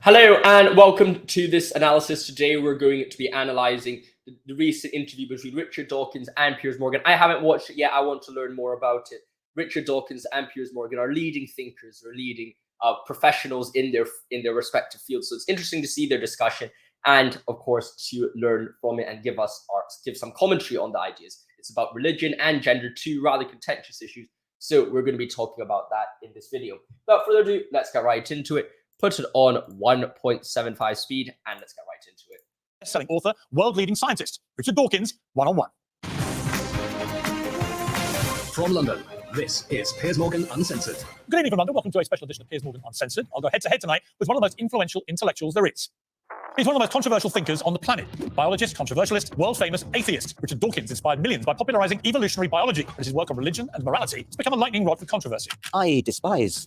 Hello and welcome to this analysis. Today we're going to be analysing the recent interview between Richard Dawkins and Piers Morgan. I haven't watched it yet. I want to learn more about it. Richard Dawkins and Piers Morgan are leading thinkers, or leading professionals in their respective fields. So it's interesting to see their discussion and, of course, to learn from it and give some commentary on the ideas. It's about religion and gender, two rather contentious issues. So we're going to be talking about that in this video. Without further ado, let's get right into it. Put it on 1.75 speed, and let's get right into it. Best-selling author, world-leading scientist, Richard Dawkins, one-on-one. From London, this is Piers Morgan Uncensored. Good evening from London. Welcome to a special edition of Piers Morgan Uncensored. I'll go head-to-head tonight with one of the most influential intellectuals there is. He's one of the most controversial thinkers on the planet. Biologist, controversialist, world-famous atheist. Richard Dawkins inspired millions by popularizing evolutionary biology, and his work on religion and morality has become a lightning rod for controversy. I despise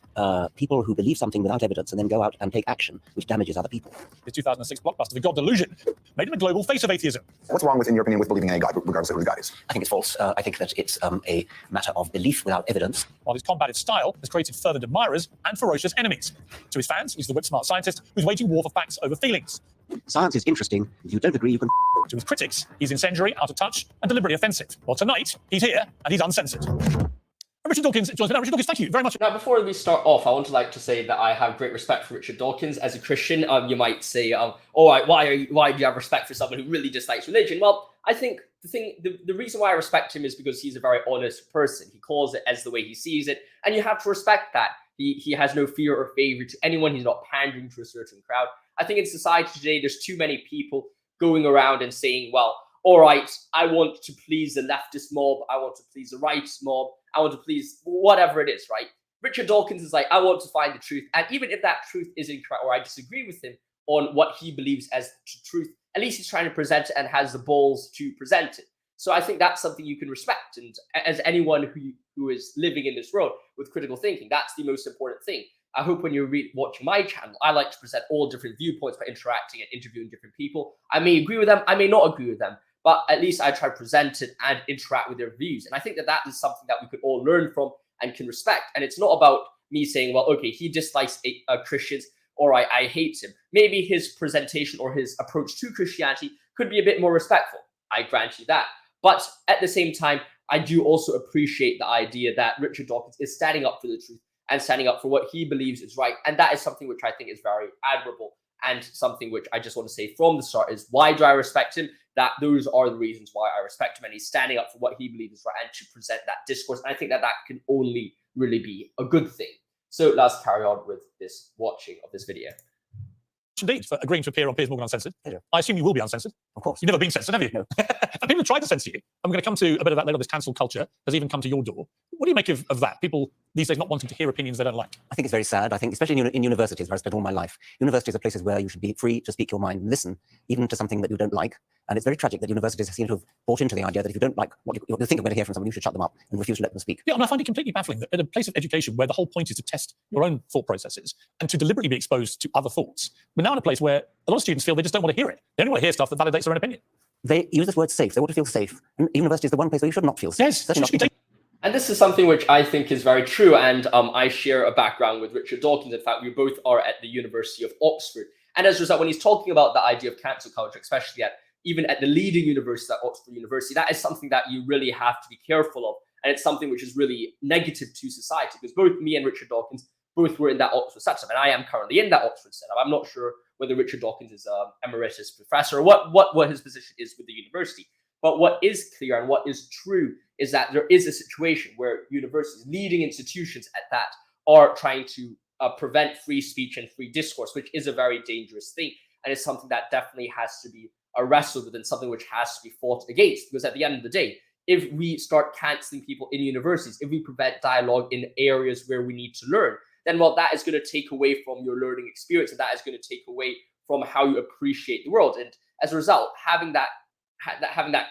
people who believe something without evidence and then go out and take action which damages other people. His 2006 blockbuster, The God Delusion, made him a global face of atheism. What's wrong with, in your opinion, with believing in a God, regardless of who the God is? I think it's false. I think that it's a matter of belief without evidence. While his combative style has created fervent admirers and ferocious enemies. To his fans, he's the whip-smart scientist who's waging war for facts over feelings. Science is interesting. If you don't agree, you can... To his critics, he's incendiary, out of touch, and deliberately offensive. Well, tonight, he's here, and he's uncensored. Richard Dawkins joins me now. Richard Dawkins, thank you very much. Now, before we start off, I want to say that I have great respect for Richard Dawkins. As a Christian, you might say, all right, why do you have respect for someone who really dislikes religion? Well, I think the reason why I respect him is because he's a very honest person. He calls it as the way he sees it, and you have to respect that. He has no fear or favor to anyone. He's not pandering to a certain crowd. I think in society today, there's too many people going around and saying, well, all right, I want to please the leftist mob. I want to please the right mob. I want to please whatever it is, right? Richard Dawkins is like, I want to find the truth. And even if that truth is incorrect, or I disagree with him on what he believes as truth, at least he's trying to present it and has the balls to present it. So I think that's something you can respect. And as anyone who is living in this world with critical thinking, that's the most important thing. I hope when you're watching my channel, I like to present all different viewpoints by interacting and interviewing different people. I may agree with them, I may not agree with them, but at least I try to present it and interact with their views. And I think that is something that we could all learn from and can respect. And it's not about me saying, well, okay, he dislikes Christians, or I hate him. Maybe his presentation or his approach to Christianity could be a bit more respectful. I grant you that. But at the same time, I do also appreciate the idea that Richard Dawkins is standing up for the truth and standing up for what he believes is right. And that is something which I think is very admirable, and something which I just want to say from the start is, why do I respect him? That those are the reasons why I respect him, and he's standing up for what he believes is right and to present that discourse. And I think that can only really be a good thing. So let's carry on with this watching of this video. Indeed, for agreeing to appear on Piers Morgan Uncensored. Hello. I assume you will be uncensored. Of course. You've never been censored, have you? No. And people have tried to censor you. I'm going to come to a bit of that later. This cancel culture has even come to your door. What do you make of that? People these days not wanting to hear opinions they don't like. I think it's very sad. I think, especially in universities, where I spent all my life, universities are places where you should be free to speak your mind and listen, even to something that you don't like. And it's very tragic that universities seem to have bought into the idea that if you don't like what you think I'm going to hear from someone, you should shut them up and refuse to let them speak. Yeah, and I find it completely baffling that at a place of education where the whole point is to test your own thought processes and to deliberately be exposed to other thoughts, we're now in a place where a lot of students feel they just don't want to hear it. They only want to hear stuff that validates their own opinion. They use this word safe. They want to feel safe. And university is the one place where you should not feel safe. Yes, that should be. And this is something which I think is very true. And I share a background with Richard Dawkins. In fact, we both are at the University of Oxford. And as a result, when he's talking about the idea of cancel culture, especially even at the leading university, at Oxford University, that is something that you really have to be careful of. And it's something which is really negative to society, because both me and Richard Dawkins both were in that Oxford setup. And I am currently in that Oxford setup. I'm not sure whether Richard Dawkins is an emeritus professor or what his position is with the university. But what is clear and what is true is that there is a situation where universities, leading institutions at that, are trying to prevent free speech and free discourse, which is a very dangerous thing. And it's something that definitely has to be wrestled with, and something which has to be fought against. Because at the end of the day, if we start cancelling people in universities, if we prevent dialogue in areas where we need to learn, then, well, that is going to take away from your learning experience, and that is going to take away from how you appreciate the world. And as a result, having that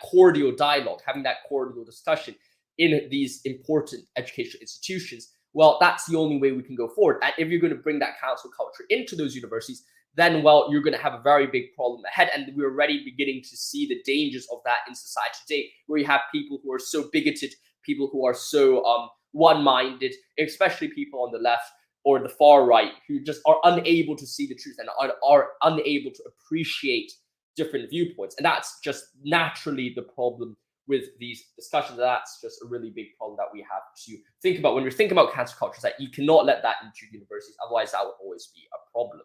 cordial dialogue, having that cordial discussion in these important educational institutions, well, that's the only way we can go forward. And if you're going to bring that cancel culture into those universities, then, well, you're going to have a very big problem ahead. And we're already beginning to see the dangers of that in society today, where you have people who are so bigoted, people who are so one-minded, especially people on the left, or the far right who just are unable to see the truth and are unable to appreciate different viewpoints. And that's just naturally the problem with these discussions. That's just a really big problem that we have to think about when you're thinking about cancel culture, is that you cannot let that into universities. Otherwise, that would always be a problem.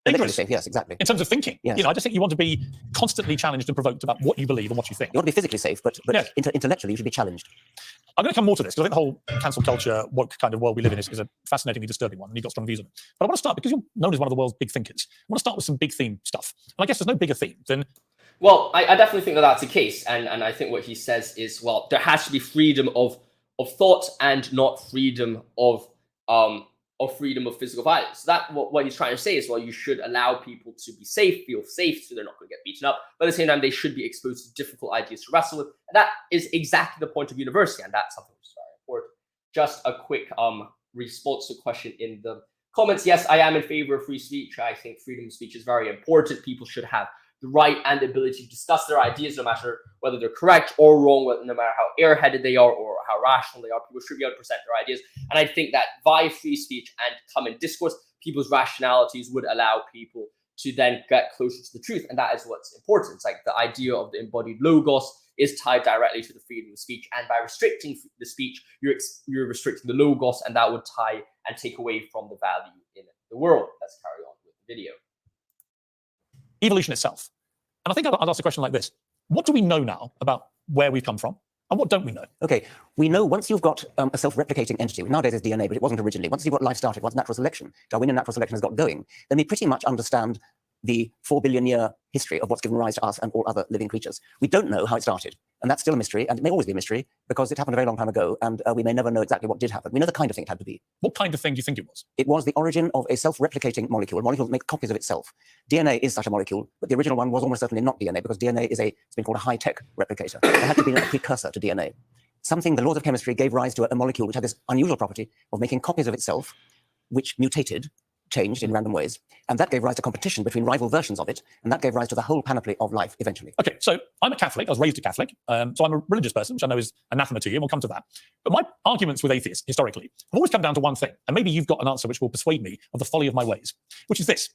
Dangerous. Yes, exactly. In terms of thinking, Yes. you know, I just think you want to be constantly challenged and provoked about what you believe and what you think. You want to be physically safe, but Yes. intellectually you should be challenged. I'm going to come more to this because I think the whole cancel culture, woke kind of world we live in, is a fascinatingly disturbing one, and you've got strong views on it. But I want to start, because you're known as one of the world's big thinkers, I want to start with some big theme stuff. And I guess there's no bigger theme than... Well, I definitely think that that's the case. And I think what he says is, well, there has to be freedom of thought and not freedom of physical violence. So that what he's trying to say is, well, you should allow people to be safe, feel safe, so they're not going to get beaten up. But at the same time, they should be exposed to difficult ideas to wrestle with. And that is exactly the point of university, and that's something which is very important. Just a quick response to a question in the comments. Yes, I am in favor of free speech. I think freedom of speech is very important. People should have the right and the ability to discuss their ideas, no matter whether they're correct or wrong, no matter how airheaded they are or how rational they are. People should be able to present their ideas. And I think that via free speech and common discourse, people's rationalities would allow people to then get closer to the truth. And that is what's important. It's like the idea of the embodied logos is tied directly to the freedom of speech. And by restricting the speech, you're restricting the logos, and that would tie and take away from the value in the world. Let's carry on with the video. Evolution itself. And I think I'll ask a question like this. What do we know now about where we've come from? And what don't we know? Okay, we know once you've got a self-replicating entity, nowadays it's DNA, but it wasn't originally. Once you've got life started, once natural selection, Darwinian natural selection has got going, then we pretty much understand the 4 billion year history of what's given rise to us and all other living creatures. We don't know how it started, and that's still a mystery, and it may always be a mystery because it happened a very long time ago, and we may never know exactly what did happen. We know the kind of thing it had to be. What kind of thing do you think it was? It was the origin of a self-replicating molecule, a molecule that makes copies of itself. DNA is such a molecule, but the original one was almost certainly not DNA, because DNA is it's been called a high-tech replicator. There had to be a precursor to DNA. Something, the laws of chemistry gave rise to a molecule which had this unusual property of making copies of itself, which mutated, changed in random ways, and that gave rise to competition between rival versions of it, and that gave rise to the whole panoply of life eventually. Okay, so I'm a Catholic. I was raised a Catholic, so I'm a religious person, which I know is anathema to you, and we'll come to that. But my arguments with atheists, historically, have always come down to one thing, and maybe you've got an answer which will persuade me of the folly of my ways, which is this.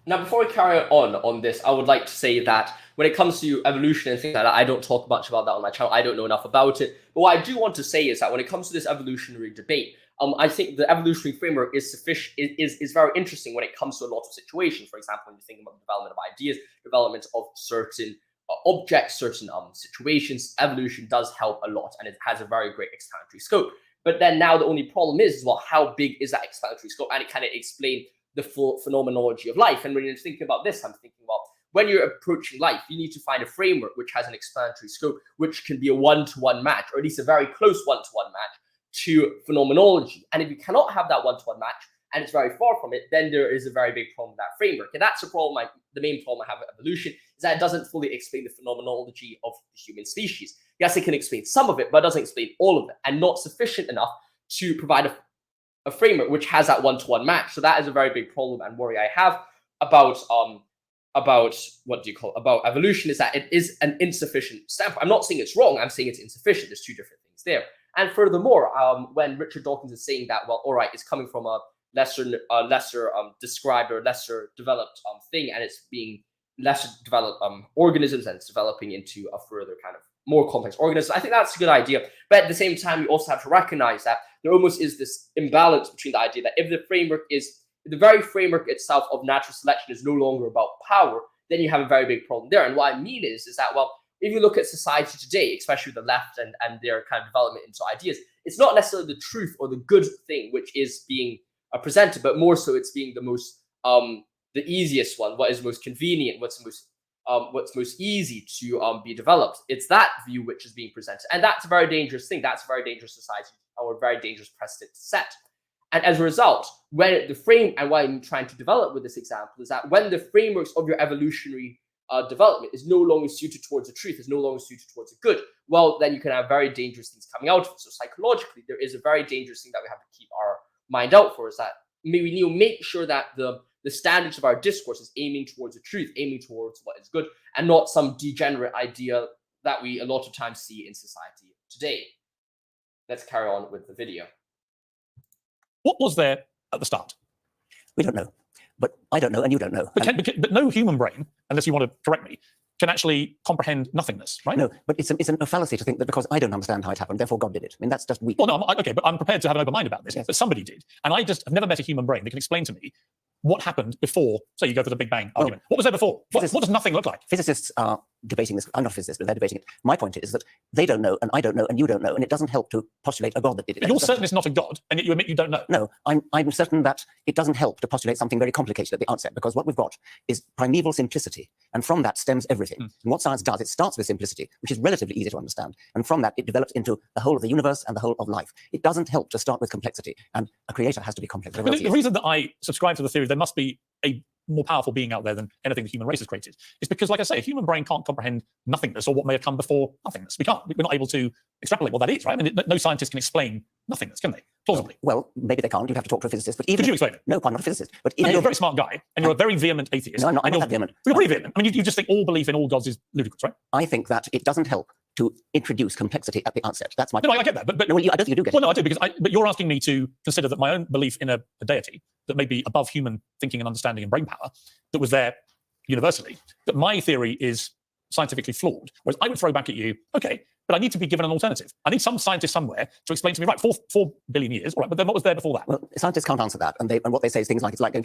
Now, before we carry on this, I would like to say that when it comes to evolution and things like that, I don't talk much about that on my channel. I don't know enough about it. But what I do want to say is that when it comes to this evolutionary debate, I think the evolutionary framework is sufficient, is very interesting when it comes to a lot of situations. For example, when you think about the development of ideas, development of certain objects, certain situations, evolution does help a lot, and it has a very great explanatory scope. But then now the only problem is, well, how big is that explanatory scope? And it can explain the full phenomenology of life. And when you're thinking about this, I'm thinking, well, when you're approaching life, you need to find a framework which has an explanatory scope, which can be a one-to-one match, or at least a very close one-to-one match to phenomenology. And if you cannot have that one-to-one match, and it's very far from it, then there is a very big problem with that framework. And that's the problem, the main problem I have with evolution, is that it doesn't fully explain the phenomenology of the human species. Yes, it can explain some of it, but it doesn't explain all of it, and not sufficient enough to provide a framework which has that one-to-one match. So that is a very big problem and worry I have about evolution, is that it is an insufficient sample. I'm not saying it's wrong, I'm saying it's insufficient. There's two different things there. And furthermore, when Richard Dawkins is saying that, well, all right, it's coming from a lesser described or lesser developed thing, and it's being lesser developed organisms, and it's developing into a further kind of more complex organism. I think that's a good idea. But at the same time, you also have to recognize that there almost is this imbalance between the idea that if the very framework itself of natural selection is no longer about power, then you have a very big problem there. And what I mean is that, well, if you look at society today, especially the left and their kind of development into ideas, it's not necessarily the truth or the good thing which is being presented, but more so it's being the most, the easiest one, what is most convenient, what's most easy to be developed. It's that view which is being presented, and that's a very dangerous thing. That's a very dangerous society, or a very dangerous precedent to set. And as a result, when the frame, and what I'm trying to develop with this example is that when the frameworks of your evolutionary development is no longer suited towards the truth, is no longer suited towards the good, well, then you can have very dangerous things coming out of it. So psychologically, there is a very dangerous thing that we have to keep our mind out for, is that we need to make sure that the standards of our discourse is aiming towards the truth, aiming towards what is good, and not some degenerate idea that we a lot of times see in society today. Let's carry on with the video. What was there at the start? We don't know. But I don't know, and you don't know. But no human brain, unless you want to correct me, can actually comprehend nothingness, right? No, but it's a fallacy to think that because I don't understand how it happened, therefore God did it. I mean, that's just weak. Well, no, okay, but I'm prepared to have an open mind about this. Yes. But somebody did. And I just have never met a human brain that can explain to me what happened before, say you go for the Big Bang argument. What was there before? What does nothing look like? Physicists are debating this. I'm not a physicist, but they're debating it. My point is that they don't know, and I don't know, and you don't know, and it doesn't help to postulate a God that did it. But you're certain it's not a God, and yet you admit you don't know. No, I'm certain that it doesn't help to postulate something very complicated at the outset, because what we've got is primeval simplicity, and from that stems everything. And what science does, it starts with simplicity, which is relatively easy to understand, and from that it develops into the whole of the universe and the whole of life. It doesn't help to start with complexity, and a creator has to be complex. But the reason that I subscribe to the theory there must be a more powerful being out there than anything the human race has created is because, like I say, a human brain can't comprehend nothingness or what may have come before nothingness. We're not able to extrapolate what that is, right? I mean, no scientist can explain nothingness, can they? Plausibly. Well, maybe they can't. You'd have to talk to a physicist. But even could you explain it? No, I'm not a physicist. But you're a very smart guy, and you're a very vehement atheist. No, I'm not that vehement. You're pretty vehement. I mean, you just think all belief in all gods is ludicrous, right? I think that it doesn't help to introduce complexity at the outset. That's my. No, I get that, but no, well, I don't think you do get well, it. no, I do but you're asking me to consider that my own belief in a deity that may be above human thinking and understanding and brain power that was there universally, that my theory is scientifically flawed. Whereas I would throw back at you, okay, but I need to be given an alternative. I need some scientist somewhere to explain to me, right, 4 billion years, all right, but then what was there before that? Well, scientists can't answer that, and what they say is things like it's like going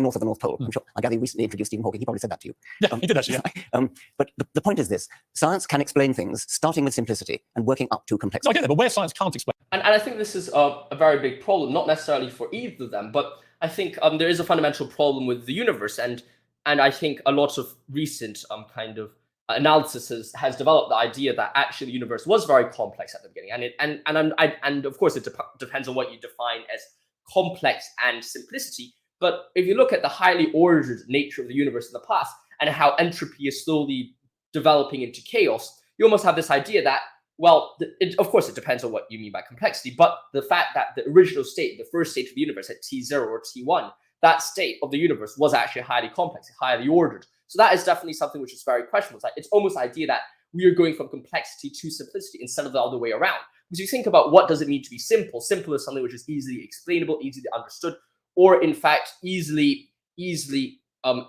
north of the North Pole. I'm sure. I gather you recently introduced Stephen Hawking. He probably said that to you. Yeah, he did actually. Yeah. But the point is this: science can explain things starting with simplicity and working up to complexity. So I get that, but where science can't explain. And I think this is a very big problem, not necessarily for either of them, but I think there is a fundamental problem with the universe, and I think a lot of recent kind of analysis has developed the idea that actually the universe was very complex at the beginning, and of course it depends on what you define as complex and simplicity. But if you look at the highly ordered nature of the universe in the past and how entropy is slowly developing into chaos, you almost have this idea that, well, of course it depends on what you mean by complexity, but the fact that the original state, the first state of the universe at T0 or T1, that state of the universe was actually highly complex, highly ordered. So that is definitely something which is very questionable. It's almost the idea that we are going from complexity to simplicity instead of the other way around. Because you think about what does it mean to be simple? Simple is something which is easily explainable, easily understood, or in fact, easily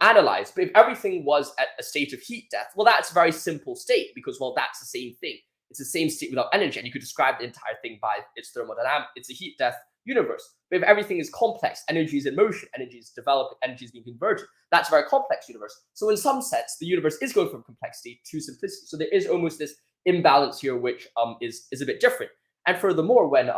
analyzed. But if everything was at a state of heat death, well, that's a very simple state because, well, that's the same thing. It's the same state without energy, and you could describe the entire thing by its thermodynamics. It's a heat death universe. But if everything is complex, energy is in motion, energy is developing, energy is being converted, that's a very complex universe. So in some sense, the universe is going from complexity to simplicity. So there is almost this imbalance here, which is a bit different. And furthermore, when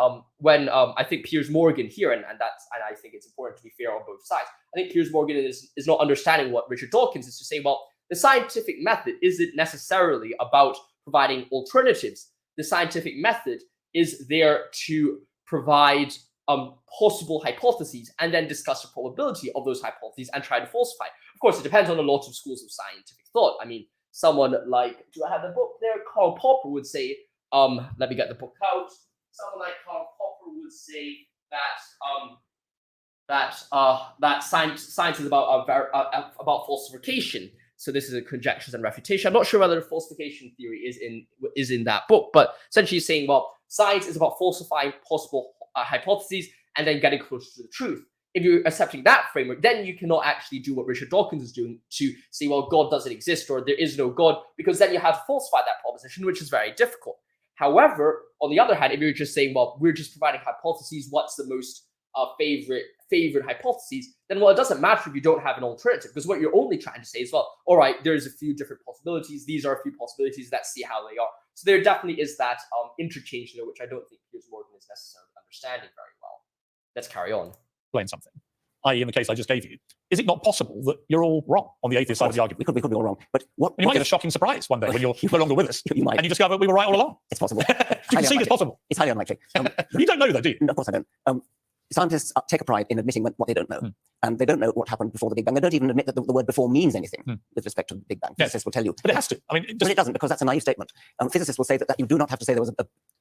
I think Piers Morgan here, and I think it's important to be fair on both sides, I think Piers Morgan is not understanding what Richard Dawkins is to say, well, the scientific method isn't necessarily about providing alternatives. The scientific method is there to provide possible hypotheses and then discuss the probability of those hypotheses and try to falsify. Of course, it depends on a lot of schools of scientific thought. I mean, someone like, do I have the book there? Karl Popper would say, let me get the book out. Someone like Karl Popper would say that science is about falsification. So this is a conjectures and refutation. I'm not sure whether the falsification theory is in that book, but essentially saying, well, science is about falsifying possible hypotheses and then getting closer to the truth. If you're accepting that framework, then you cannot actually do what Richard Dawkins is doing to say, well, God doesn't exist or there is no God, because then you have to falsify that proposition, which is very difficult. However, on the other hand, if you're just saying, well, we're just providing hypotheses, what's the most favorite hypotheses, then, well, it doesn't matter if you don't have an alternative, because what you're only trying to say is, well, all right, there's a few different possibilities. These are a few possibilities. Let's see how they are. So there definitely is that interchange there, which I don't think Piers Morgan is necessarily understanding very well. Let's carry on. Explain something. I.e., in the case I just gave you, is it not possible that you're all wrong on the atheist side of the argument? We could be all wrong. But you might get a shocking surprise one day when you're no longer with us, you might. and you discover we were right all along. It's possible. You can see it's possible. It's highly unlikely. You don't know, though, do you? No, of course I don't. Scientists take a pride in admitting what they don't know. And they don't know what happened before the Big Bang. They don't even admit that the word before means anything with respect to the Big Bang. Physicists will tell you. But it has to. I mean, but it doesn't, because that's a naive statement. Physicists will say that you do not have to say there was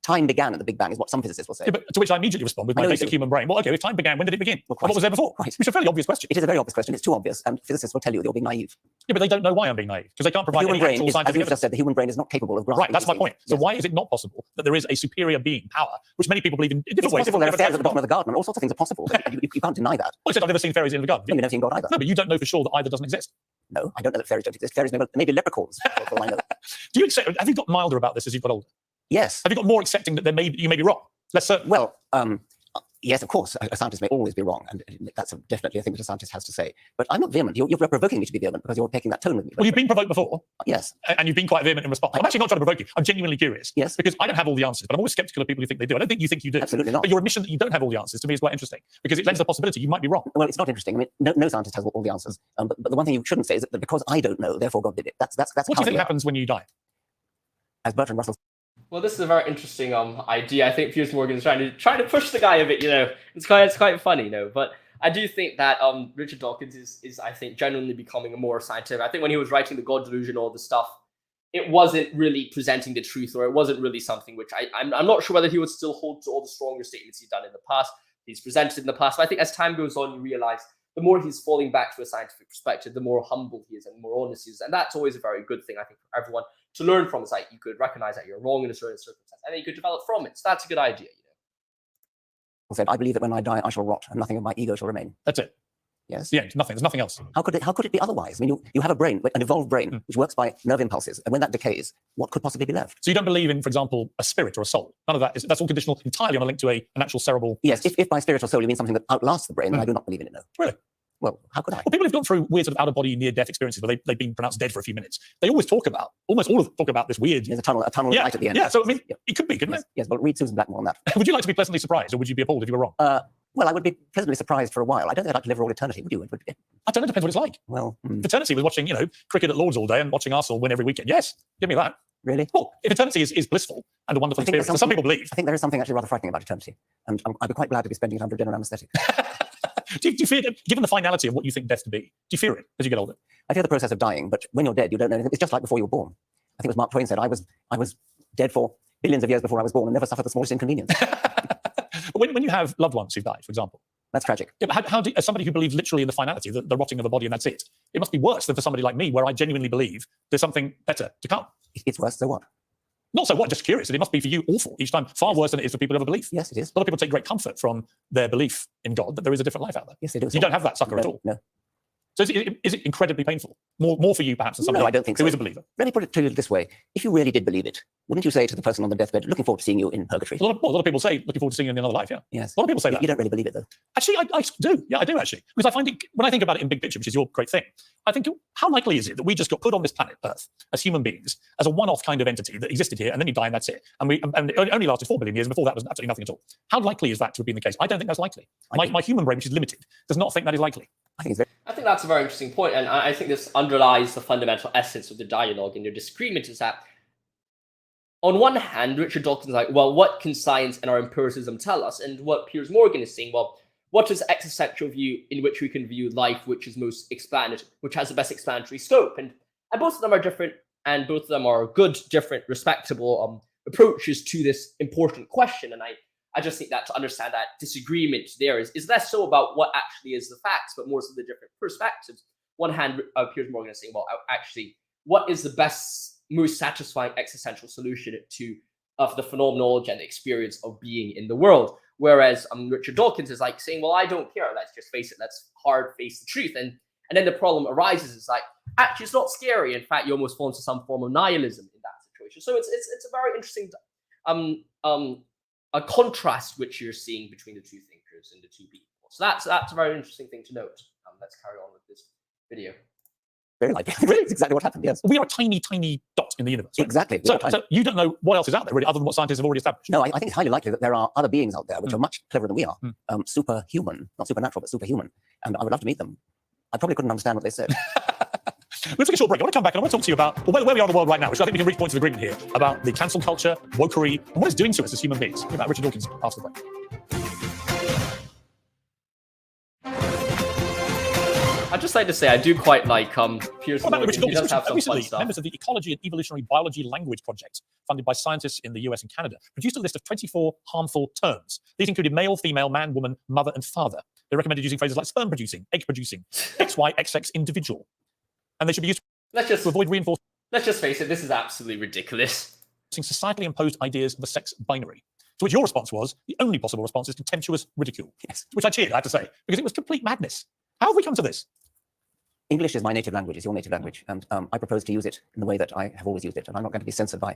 time began at the Big Bang is what some physicists will say. Yeah, but to which I immediately respond with my basic human brain. Well, okay, if time began, when did it begin? Well, and what was there before? Right. It's a fairly obvious question. It is a very obvious question. It's too obvious, and physicists will tell you you're being naive. Yeah, but they don't know why I'm being naive, because they can't provide The human any brain actual is, as scientific you've evidence. just said, the human brain is not capable of grasping. Right, that's my point. So Yes. why is it not possible that there is a superior being, power, which many people believe in different It's ways? possible there are fairies at the bottom of the garden, and all sorts of things are possible. You can't deny that. Well, you said I've never seen fairies in the garden. No, you've never seen God either. No, but you don't know for sure that either doesn't exist. No, I don't know that fairies don't exist. Fairies may be leprechauns, for all I know. Do you accept? Have you got milder about this as you've got older? Yes. Have you got more accepting that you may be wrong? Less certain. Well, yes, of course, a scientist may always be wrong, and that's definitely a thing that a scientist has to say. But I'm not vehement. You're provoking me to be vehement because you're taking that tone with me. Well, you've been provoked before. Yes. And you've been quite vehement in response. I'm actually not trying to provoke you. I'm genuinely curious. Yes. Because I don't have all the answers, but I'm always skeptical of people who think they do. I don't think you do. Absolutely not. But your admission that you don't have all the answers to me is quite interesting, because it lends the possibility you might be wrong. Well, it's not interesting. I mean, no scientist has all the answers. But the one thing you shouldn't say is that because I don't know, therefore God did it. That's What do you think happens when you die? As Bertrand Russell. Well, this is a very interesting idea. I think Piers Morgan is trying to push the guy a bit. It's quite funny, But I do think that Richard Dawkins is I think genuinely becoming a more scientific. I think when he was writing the God Delusion, all the stuff, it wasn't really presenting the truth, or it wasn't really something which I'm not sure whether he would still hold to all the stronger statements he's done in the past. He's presented in the past. But I think as time goes on, you realize the more he's falling back to a scientific perspective, the more humble he is and the more honest he is, and that's always a very good thing, I think, for everyone to learn from. It's like you could recognize that you're wrong in a certain circumstance, and then you could develop from it. So that's a good idea. Said, I believe that when I die, I shall rot, and nothing of my ego shall remain. That's it. Yes. Yeah, nothing. There's nothing else. How could it be otherwise? I mean, you have a brain, an evolved brain, which works by nerve impulses, and when that decays, what could possibly be left? So you don't believe in, for example, a spirit or a soul? None of that that's all conditional entirely on a link to an actual cerebral. Yes, if by spirit or soul you mean something that outlasts the brain, then I do not believe in it. No. Really? Well, how could I? Well, people who've gone through weird sort of out-of-body, near-death experiences where they've been pronounced dead for a few minutes, they always talk about, almost all of them talk about this weird... There's a tunnel of light at the end. Yeah, so I mean, it could be, couldn't it? Yes, well, read Susan Blackmore on that. Would you like to be pleasantly surprised, or would you be appalled if you were wrong? Well, I would be pleasantly surprised for a while. I don't think I'd like to live for all eternity, would you? I don't know, depends what it's like. Well... Eternity was watching, cricket at Lord's all day and watching Arsenal win every weekend. Yes, give me that. Really? Well, if eternity is blissful and a wonderful experience, as some people believe... I think there is something actually rather frightening about eternity, and I'd be quite glad to be spending it under general anaesthetic. Do you fear, given the finality of what you think death to be, do you fear it as you get older? I fear the process of dying, but when you're dead, you don't know anything. It's just like before you were born. I think it was Mark Twain said, I was dead for billions of years before I was born and never suffered the smallest inconvenience. When you have loved ones who've died, for example, that's tragic. Yeah, but how as somebody who believes literally in the finality, the rotting of a body and that's it, it must be worse than for somebody like me, where I genuinely believe there's something better to come. It's worse, so what? Not so what, just curious. It must be for you awful each time, far worse than it is for people who have a belief. Yes, it is. A lot of people take great comfort from their belief in God, that there is a different life out there. Yes, they do. You don't have that sucker at all. No. So is it incredibly painful? More for you, perhaps, than somebody I don't think so. who is a believer? Let me put it to you this way. If you really did believe it, wouldn't you say to the person on the deathbed, looking forward to seeing you in purgatory? A lot of people say, looking forward to seeing you in another life, yeah. Yes. A lot of people say that. You don't really believe it, though. Actually, I do. Yeah, I do, actually. Because I find it, when I think about it in big picture, which is your great thing, I think, how likely is it that we just got put on this planet, Earth, as human beings, as a one-off kind of entity that existed here, and then you die and that's it? And it only lasted 4 billion years, and before that was absolutely nothing at all. How likely is that to have been the case? I don't think that's likely. My human brain, which is limited, does not think that is likely. I think that's a very interesting point, and I think this underlies the fundamental essence of the dialogue and your disagreement is that, on one hand, Richard Dawkins is like, well, what can science and our empiricism tell us? And what Piers Morgan is saying, well, what is the existential view in which we can view life, which is most explanatory, which has the best explanatory scope? And both of them are different, and both of them are good, different, respectable approaches to this important question. And I just think that to understand that disagreement there is less so about what actually is the facts, but more so the different perspectives. One hand, Piers Morgan is saying, well, actually, what is the best, most satisfying existential solution of the phenomenology and the experience of being in the world? Whereas Richard Dawkins is like saying, well, I don't care. Let's just face it. Let's hard face the truth. And then the problem arises. It's like, actually, it's not scary. In fact, you almost fall into some form of nihilism in that situation. So it's a very interesting a contrast which you're seeing between the two thinkers and the two people. So that's a very interesting thing to note. Let's carry on with this video. Very likely. That's exactly what happened, yes. We are a tiny, tiny dot in the universe. Right? Exactly. So you don't know what else is out there, really, other than what scientists have already established. No, I think it's highly likely that there are other beings out there which are much cleverer than we are. Superhuman, not supernatural, but superhuman. And I would love to meet them. I probably couldn't understand what they said. We'll take a short break. I want to come back and I want to talk to you about where we are in the world right now, which I think we can reach points of agreement here about the cancel culture, wokery, and what it's doing to us as human beings. About Richard Dawkins after the break. I'd just like to say I do quite like Piers What about Morgan. Richard He Dawkins? does have some fun Recently, stuff. members of the Ecology and Evolutionary Biology Language Project, funded by scientists in the US and Canada, produced a list of 24 harmful terms. These included male, female, man, woman, mother, and father. They recommended using phrases like sperm producing, egg producing, XY, XX individual. And they should be used to avoid reinforcing. Let's just face it, this is absolutely ridiculous. Societally imposed ideas of a sex binary. To which your response was, the only possible response is contemptuous ridicule. Yes. Which I cheered, I have to say, because it was complete madness. How have we come to this? English is my native language, it's your native language, and I propose to use it in the way that I have always used it, and I'm not going to be censored by.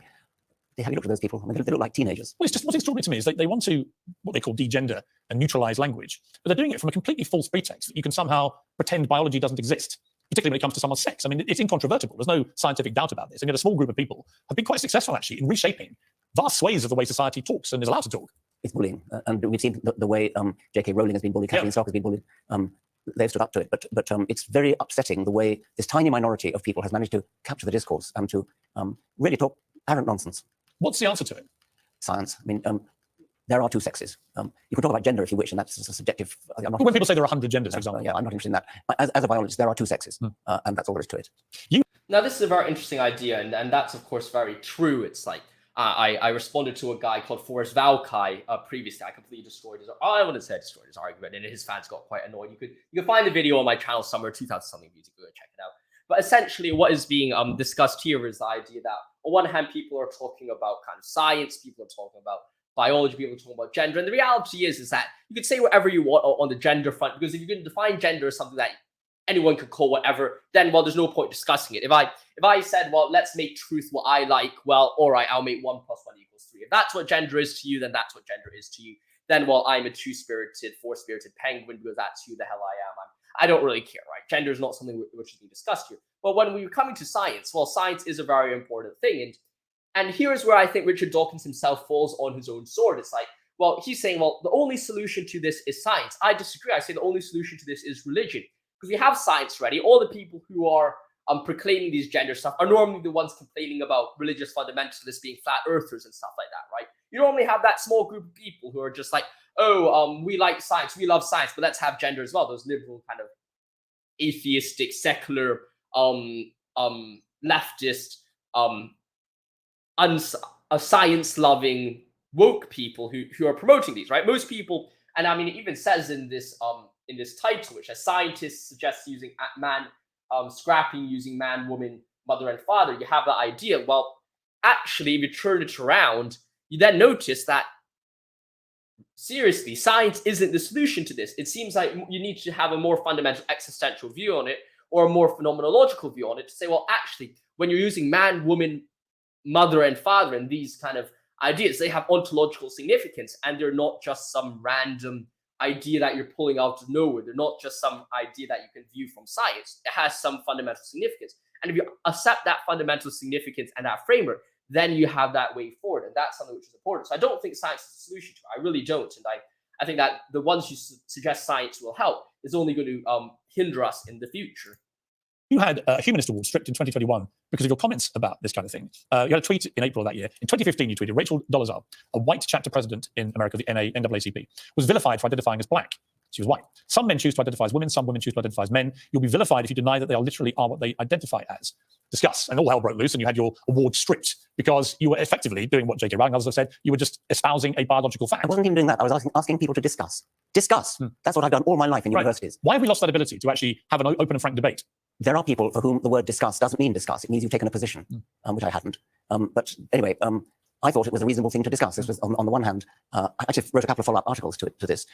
Have you looked at those people? I mean, they look like teenagers. Well, it's just what's extraordinary to me is they want to, what they call degender and neutralize language, but they're doing it from a completely false pretext that you can somehow pretend biology doesn't exist, particularly when it comes to someone's sex. I mean, it's incontrovertible. There's no scientific doubt about this. And yet a small group of people have been quite successful, actually, in reshaping vast swathes of the way society talks and is allowed to talk. It's bullying, and we've seen the way J.K. Rowling has been bullied, Kathleen Stock has been bullied. They've stood up to it, but it's very upsetting the way this tiny minority of people has managed to capture the discourse and to really talk arrogant nonsense. What's the answer to it? Science. I mean, there are two sexes. You can talk about gender if you wish, and that's a subjective. When people say there are 100 genders, for example. Yeah, I'm not interested in that. As a biologist, there are two sexes, and that's all there is to it. Now, this is a very interesting idea, and that's, of course, very true. It's like, I responded to a guy called Forrest Valkai previously. I completely destroyed his. I wouldn't say destroyed his argument, and his fans got quite annoyed. You can find the video on my channel somewhere, 2000 something views. You can go check it out. But essentially, what is being discussed here is the idea that on one hand, people are talking about kind of science, people are talking about biology, people are talking about gender, and the reality is that you can say whatever you want on the gender front, because if you can define gender as something that anyone could call whatever, then, well, there's no point discussing it. If I said, well, let's make truth what I like, well, all right, I'll make 1 + 1 = 3. If that's what gender is to you, then that's what gender is to you. Then, well, I'm a two-spirited, four-spirited penguin because that's who the hell I am. I don't really care, right? Gender is not something which is being discussed here. But when we're coming to science, well, science is a very important thing. And here's where I think Richard Dawkins himself falls on his own sword. It's like, well, he's saying, well, the only solution to this is science. I disagree. I say the only solution to this is religion. Because we have science ready. All the people who are proclaiming these gender stuff are normally the ones complaining about religious fundamentalists being flat earthers and stuff like that, right? You normally have that small group of people who are just like, oh, we like science, we love science, but let's have gender as well. Those liberal kind of atheistic, secular, leftist, science-loving, woke people who are promoting these, right? Most people, and I mean, it even says in this title, which as scientists suggest using scrapping using man, woman, mother, and father, you have the idea. Well, actually, if you turn it around, you then notice that seriously, science isn't the solution to this. It seems like you need to have a more fundamental existential view on it, or a more phenomenological view on it, to say, well, actually, when you're using man, woman, mother, and father, and these kind of ideas, they have ontological significance, and they're not just some random idea that you're pulling out of nowhere. They're not just some idea that you can view from science. It has some fundamental significance. And if you accept that fundamental significance and that framework, then you have that way forward. And that's something which is important. So I don't think science is the solution to it. I really don't. And I think that the ones who suggest science will help is only going to hinder us in the future. You had a Humanist Award stripped in 2021 because of your comments about this kind of thing. You had a tweet in April of that year. In 2015, you tweeted, Rachel Dolezal, a white chapter president in America, the NAACP, was vilified for identifying as black. She was white. Some men choose to identify as women. Some women choose to identify as men. You'll be vilified if you deny that they literally are what they identify as. Discuss. And all hell broke loose, and you had your award stripped because you were effectively doing what J.K. Rowling and others have said. You were just espousing a biological fact. I wasn't even doing that. I was asking people to discuss. Discuss. That's what I've done all my life in universities. Why have we lost that ability to actually have an open and frank debate? There are people for whom the word discuss doesn't mean discuss. It means you've taken a position, which I hadn't. But anyway, I thought it was a reasonable thing to discuss. This was, on the one hand, I actually wrote a couple of follow-up articles to this.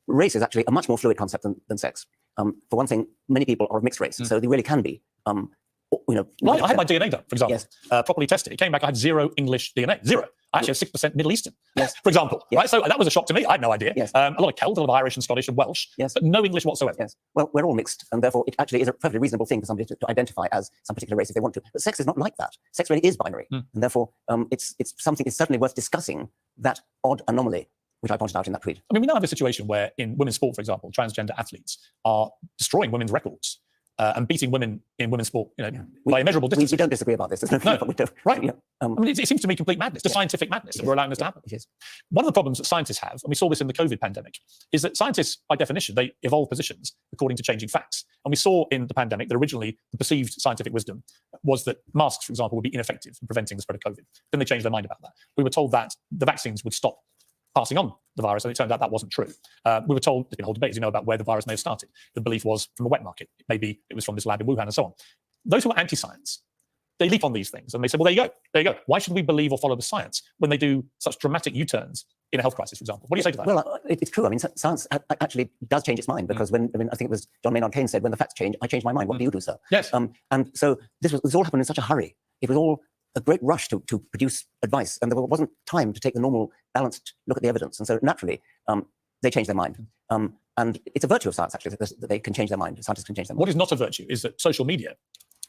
Race is actually a much more fluid concept than sex. For one thing, many people are of mixed race, so they really can be. I had my DNA done, for example, yes. Properly tested. It came back, I had 0 English DNA, 0. I actually have 6% Middle Eastern, yes. For example. Yes. Right? So that was a shock to me. I had no idea. Yes. A lot of Celt, a lot of Irish and Scottish and Welsh, yes. But no English whatsoever. Yes. Well, we're all mixed, and therefore it actually is a perfectly reasonable thing for somebody to identify as some particular race if they want to. But sex is not like that. Sex really is binary, and therefore it's certainly worth discussing that odd anomaly, which I pointed out in that tweet. I mean, we now have a situation where in women's sport, for example, transgender athletes are destroying women's records. And beating women in women's sport, by immeasurable distance. We don't disagree about this. There's no we don't. Right. Yeah. I mean, it seems to me complete madness, just scientific madness that we're allowing this to happen. Yes. One of the problems that scientists have, and we saw this in the COVID pandemic, is that scientists, by definition, they evolve positions according to changing facts. And we saw in the pandemic that originally the perceived scientific wisdom was that masks, for example, would be ineffective in preventing the spread of COVID. Then they changed their mind about that. We were told that the vaccines would stop passing on the virus, and it turned out that wasn't true. We were told, there's been a whole debate, as you know, about where the virus may have started. The belief was from a wet market. Maybe it was from this lab in Wuhan and so on. Those who are anti-science, they leap on these things and they say, well, there you go. Why should we believe or follow the science when they do such dramatic U-turns in a health crisis, for example? What do you say to that? Well, it's true. I mean, science actually does change its mind, because I think it was John Maynard Keynes said, when the facts change, I change my mind. What do you do, sir? Yes. And so this all happened in such a hurry. It was all a great rush to produce advice, and there wasn't time to take the normal balanced look at the evidence. And so naturally, they changed their mind. And it's a virtue of science, actually, that they can change their mind. Scientists can change their mind. What is not a virtue is that social media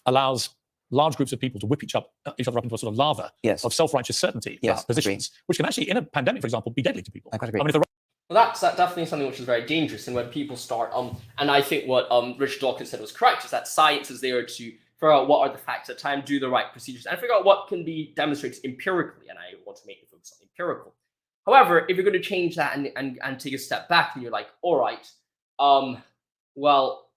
allows large groups of people to whip each other up into a sort of lava of self-righteous certainty about positions, which can actually, in a pandemic, for example, be deadly to people. I quite agree. I mean, if Well, that's definitely something which is very dangerous. And when people start, and I think what Richard Dawkins said was correct, is that science is there to figure out what are the facts at the time, do the right procedures, and figure out what can be demonstrated empirically. And I want to make the focus on empirical. However, if you're going to change that and take a step back, and you're like, all right, well,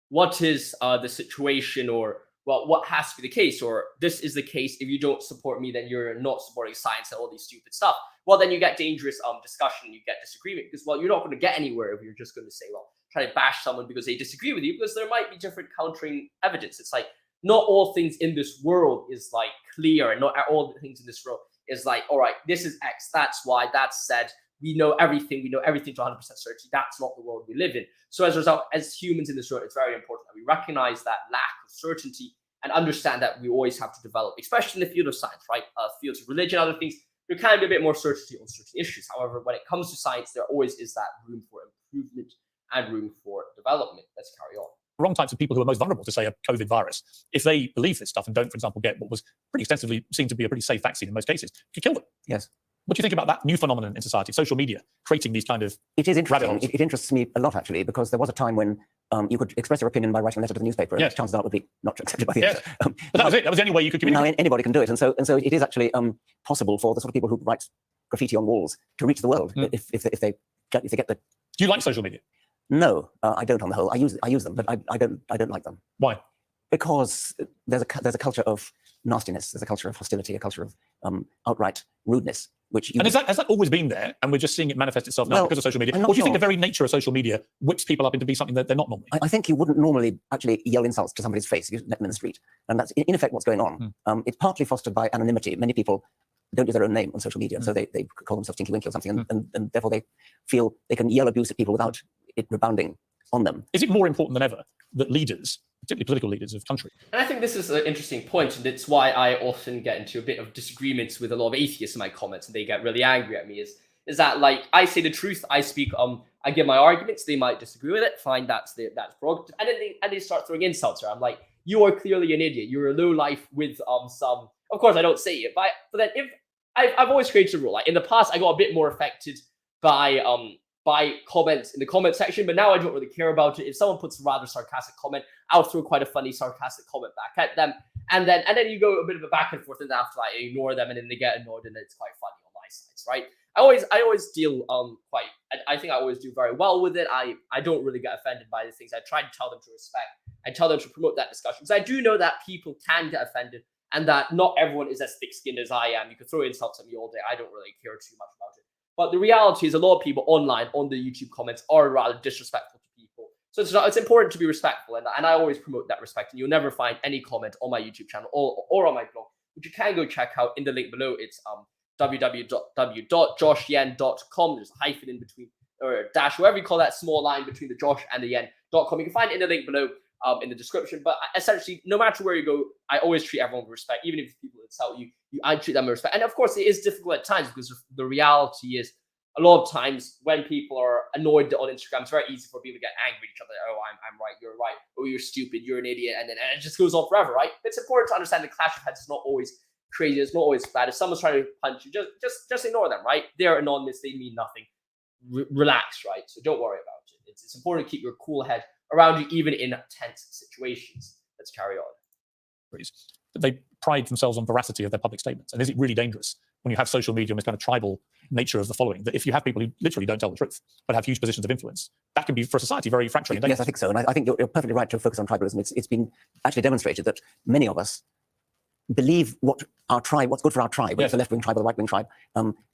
what is the situation, or well, what has to be the case, or this is the case. If you don't support me, then you're not supporting science and all these stupid stuff. Well, then you get dangerous discussion, you get disagreement, because, well, you're not going to get anywhere if you're just going to say, well, try to bash someone because they disagree with you, because there might be different countering evidence. It's like, not all things in this world is like clear, and not all the things in this world is like, all right, this is X, that's Y, that's Z. We know everything to 100% certainty. That's not the world we live in. So as a result, as humans in this world, it's very important that we recognize that lack of certainty and understand that we always have to develop, especially in the field of science, right? Fields of religion, other things, there can be a bit more certainty on certain issues. However, when it comes to science, there always is that room for improvement and room for development. Let's carry on. Wrong types of people who are most vulnerable to, say, a COVID virus, if they believe this stuff and don't, for example, get what was pretty extensively seen to be a pretty safe vaccine in most cases, could kill them. Yes. What do you think about that new phenomenon in society, social media, creating these kind of It is interesting. radicals? It interests me a lot, actually, because there was a time when you could express your opinion by writing a letter to the newspaper, and chances are it would be not accepted by the editor. But that was it. That was the only way you could communicate. Now anybody can do it, and so it is actually possible for the sort of people who write graffiti on walls to reach the world if they get the. Do you like social media? No, I don't. On the whole, I use them, but I don't like them. Why? Because there's a culture of nastiness, there's a culture of hostility, a culture of outright rudeness. And has that always been there, and we're just seeing it manifest itself now because of social media? Or do you think the very nature of social media whips people up into be something that they're not normally? I think you wouldn't normally actually yell insults to somebody's face if you met them in the street. And that's in effect what's going on. It's partly fostered by anonymity. Many people don't use their own name on social media, so they call themselves Tinky Winky or something, and therefore they feel they can yell abuse at people without it rebounding on them. Is it more important than ever that leaders, particularly political leaders of countries? And I think this is an interesting point, and it's why I often get into a bit of disagreements with a lot of atheists in my comments, and they get really angry at me, is that, like, I say the truth, I speak, I give my arguments, they might disagree with it, fine, that's prerogative, and then they start throwing insults around, like, you are clearly an idiot, you're a low life with some, of course I don't say it, but then if, I've always created a rule, like, in the past I got a bit more affected by comments in the comment section, but now I don't really care about it. If someone puts a rather sarcastic comment, I'll throw quite a funny sarcastic comment back at them, and then you go a bit of a back and forth, and after I ignore them, and then they get annoyed, and it's quite funny on my sides, right? I always deal I think I always do very well with it. I don't really get offended by the things. I try to tell them to respect. I tell them to promote that discussion, because I do know that people can get offended, and that not everyone is as thick-skinned as I am. You can throw insults at me all day. I don't really care too much about it. But the reality is a lot of people online on the YouTube comments are rather disrespectful to people. So it's important to be respectful, and I always promote that respect. And you'll never find any comment on my YouTube channel or on my blog, which you can go check out in the link below. It's www.joshuajwyen.com. There's a hyphen in between, or a dash, whatever you call that small line between the Josh and the yen.com. You can find it in the link below in the description. But essentially, no matter where you go, I always treat everyone with respect, even if people insult you. I treat them with respect. And of course, it is difficult at times, because the reality is a lot of times when people are annoyed on Instagram, it's very easy for people to get angry at each other. Oh, I'm right, you're right. Oh, you're stupid, you're an idiot. And it just goes on forever, right? It's important to understand the clash of heads is not always crazy. It's not always bad. If someone's trying to punch you, just ignore them, right? They're anonymous. They mean nothing. Relax, right? So don't worry about it. It's important to keep your cool head around you, even in tense situations. Let's carry on. They pride themselves on veracity of their public statements. And is it really dangerous when you have social media and this kind of tribal nature of the following, that if you have people who literally don't tell the truth, but have huge positions of influence, that can be, for society, very fracturing and dangerous. Yes, I think so. And I think you're perfectly right to focus on tribalism. It's been actually demonstrated that many of us believe what's good for our tribe, whether it's the left-wing tribe or the right-wing tribe,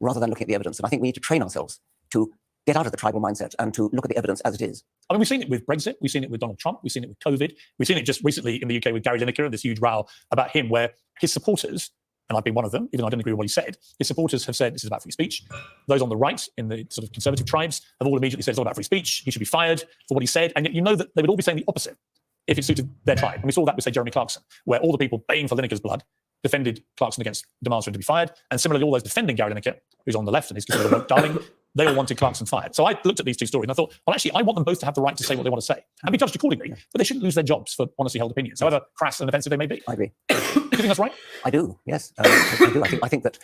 rather than looking at the evidence. And I think we need to train ourselves to get out of the tribal mindset and to look at the evidence as it is. I mean, we've seen it with Brexit, we've seen it with Donald Trump, we've seen it with COVID, we've seen it just recently in the UK with Gary Lineker and this huge row about him, where his supporters, and I've been one of them, even though I didn't agree with what he said, his supporters have said this is about free speech. Those on the right, in the sort of conservative tribes, have all immediately said it's all about free speech, he should be fired for what he said, and yet you know that they would all be saying the opposite if it suited their tribe. And we saw that with, say, Jeremy Clarkson, where all the people baying for Lineker's blood defended Clarkson against demands for him to be fired, and similarly all those defending Gary Lineker, who's on the left and he's considered a woke darling, they all wanted Clarkson fired. So I looked at these two stories and I thought, well, actually, I want them both to have the right to say what they want to say and be judged accordingly, but they shouldn't lose their jobs for honestly held opinions, however crass and offensive they may be. I agree. Do you think that's right? I do, yes. I do. I think that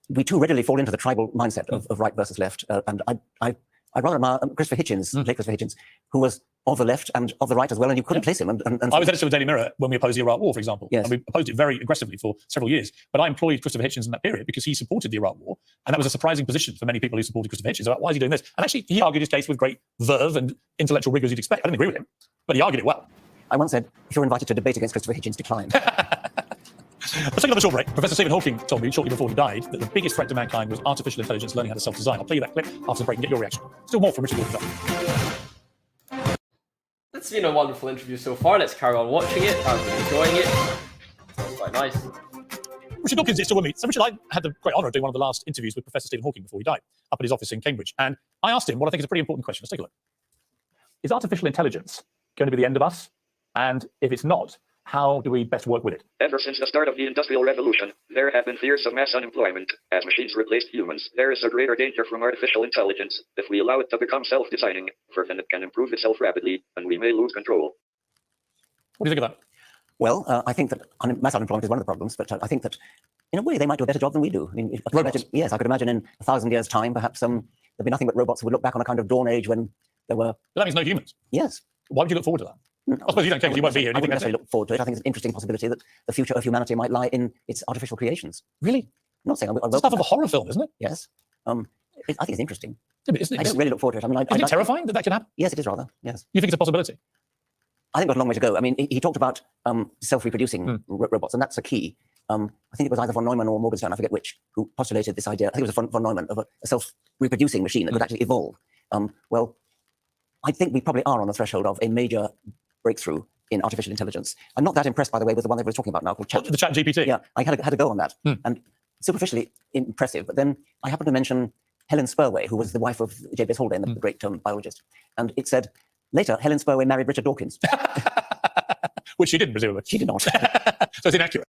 we too readily fall into the tribal mindset of right versus left. And I rather admire Christopher Hitchens, late Christopher Hitchens, who was of the left and of the right as well, and you couldn't place him. And I was editor of the Daily Mirror when we opposed the Iraq War, for example. Yes. And we opposed it very aggressively for several years. But I employed Christopher Hitchens in that period because he supported the Iraq War. And that was a surprising position for many people who supported Christopher Hitchens about why is he doing this? And actually, he argued his case with great verve and intellectual rigor as you'd expect. I didn't agree with him, but he argued it well. I once said, if you're invited to debate against Christopher Hitchens, decline. Let's take another short break. Professor Stephen Hawking told me shortly before he died that the biggest threat to mankind was artificial intelligence learning how to self-design. I'll play you that clip after the break and get your reaction. Still more from Richard Dawkins. It's been a wonderful interview so far. Let's carry on watching it. I've been enjoying it. Sounds quite nice. Richard Dawkins is still with me. So Richard, I had the great honour of doing one of the last interviews with Professor Stephen Hawking before he died, up at his office in Cambridge. And I asked him what I think is a pretty important question. Let's take a look. Is artificial intelligence going to be the end of us? And if it's not, how do we best work with it? Ever since the start of the Industrial Revolution, there have been fears of mass unemployment as machines replaced humans. There is a greater danger from artificial intelligence. If we allow it to become self-designing, then it can improve itself rapidly, and we may lose control. What do you think of that? Well, I think that mass unemployment is one of the problems, but I think that in a way they might do a better job than we do. I mean, I could imagine in 1,000 years' time, perhaps there'd be nothing but robots who would look back on a kind of dawn age when there were... But that means no humans. Yes. Why would you look forward to that? I suppose you don't care because you won't be here. I wouldn't necessarily look forward to it. I think it's an interesting possibility that the future of humanity might lie in its artificial creations. Really? I'm not saying I It's stuff of a horror film, isn't it? Yes. I think it's interesting. Yeah, but isn't I don't really look forward to it. I mean, isn't it terrifying that can happen? Yes, it is rather. Yes. You think it's a possibility? I think we've got a long way to go. I mean, he talked about self-reproducing robots, and that's a key. I think it was either von Neumann or Morgenstern, I forget which, who postulated this idea. I think it was von Neumann, of a self-reproducing machine that could actually evolve. Well, I think we probably are on the threshold of a major breakthrough in artificial intelligence. I'm not that impressed, by the way, with the one everybody's talking about now called the Chat GPT. Yeah, I had a go on that, and superficially impressive. But then I happened to mention Helen Spurway, who was the wife of J.B.S. Haldane, the great biologist, and it said later Helen Spurway married Richard Dawkins, which she didn't, presumably. She did not. So it's inaccurate.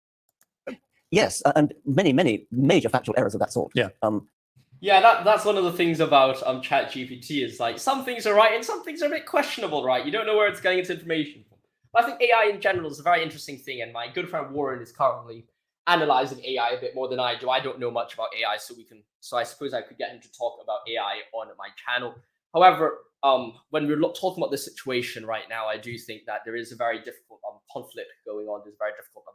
Yes, and many major factual errors of that sort. Yeah. Yeah, that's one of the things about ChatGPT is like some things are right and some things are a bit questionable, right? You don't know where it's getting its information from. But I think AI in general is a very interesting thing, and my good friend Warren is currently analyzing AI a bit more than I do. I don't know much about AI, so I suppose I could get him to talk about AI on my channel. However, when we're talking about the situation right now, I do think that there is a very difficult conflict going on. There's a very difficult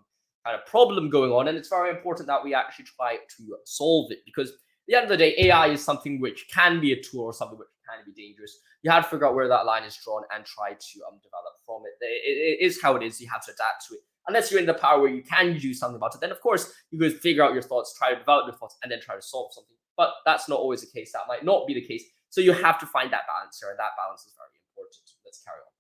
kind of problem going on, and it's very important that we actually try to solve it, because at the end of the day, AI is something which can be a tool or something which can be dangerous. You have to figure out where that line is drawn and try to develop from it. It is how it is. You have to adapt to it. Unless you're in the power where you can do something about it, then of course you could figure out your thoughts, try to develop your thoughts, and then try to solve something. But that's not always the case. That might not be the case. So you have to find that balance here, and that balance is very important. Let's carry on.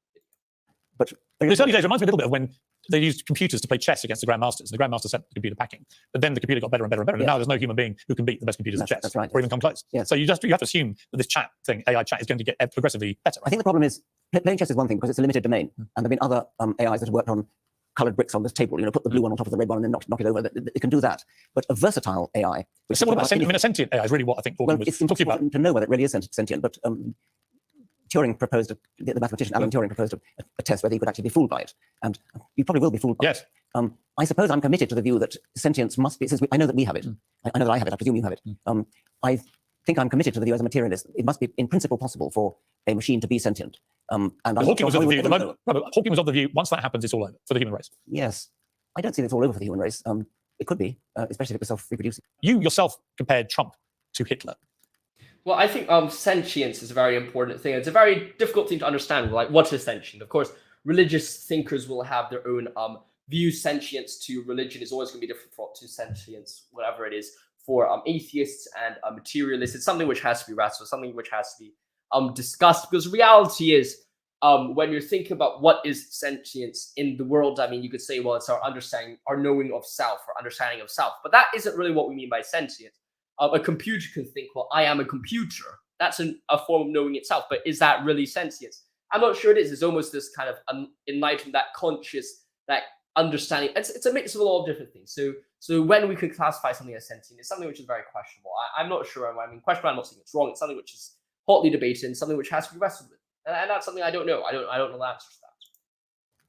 But this early days reminds me a little bit of when they used computers to play chess against the grandmasters. The grandmaster set the computer packing, but then the computer got better and better and better. And now there's no human being who can beat the best computers in chess, that's right, or even come close. Yeah. So you have to assume that this chat thing, AI chat, is going to get progressively better. Right? I think the problem is playing chess is one thing because it's a limited domain, and there've been other AIs that have worked on coloured bricks on this table. You know, put the blue one on top of the red one and then knock it over. It can do that. But a versatile AI. So what about sentient? I mean, a sentient AI is really what I think Hawking was talking about. To know whether it really is sentient, but Turing proposed, the mathematician Alan Turing proposed a test whether you could actually be fooled by it, and you probably will be fooled by it. I suppose I'm committed to the view that sentience must be, since I know that we have it, I know that I have it, I presume you have it. I think I'm committed to the view as a materialist. It must be in principle possible for a machine to be sentient. And Hawking was of the view, Hawking was of the view, once that happens, it's all over for the human race. Yes. I don't think it's all over for the human race. It could be, especially if it's self-reproducing. You yourself compared Trump to Hitler? Well, I think sentience is a very important thing. It's a very difficult thing to understand. Like, what is sentient? Of course, religious thinkers will have their own views. Sentience to religion is always going to be different to sentience, whatever it is, for atheists and materialists. It's something which has to be wrestled, something which has to be discussed. Because reality is, when you're thinking about what is sentience in the world, I mean, you could say, well, it's our understanding, our knowing of self, or understanding of self. But that isn't really what we mean by sentience. A computer can think, well, I am a computer. That's a form of knowing itself. But is that really sentience? I'm not sure it is. It's almost this kind of enlightened, that conscious, that understanding. It's a mix of a lot of different things. So when we could classify something as sentient, it's something which is very questionable. I'm not sure. I mean, questionable, I'm not saying it's wrong. It's something which is hotly debated and something which has to be wrestled with. And that's something I don't know. I don't know the answer to that.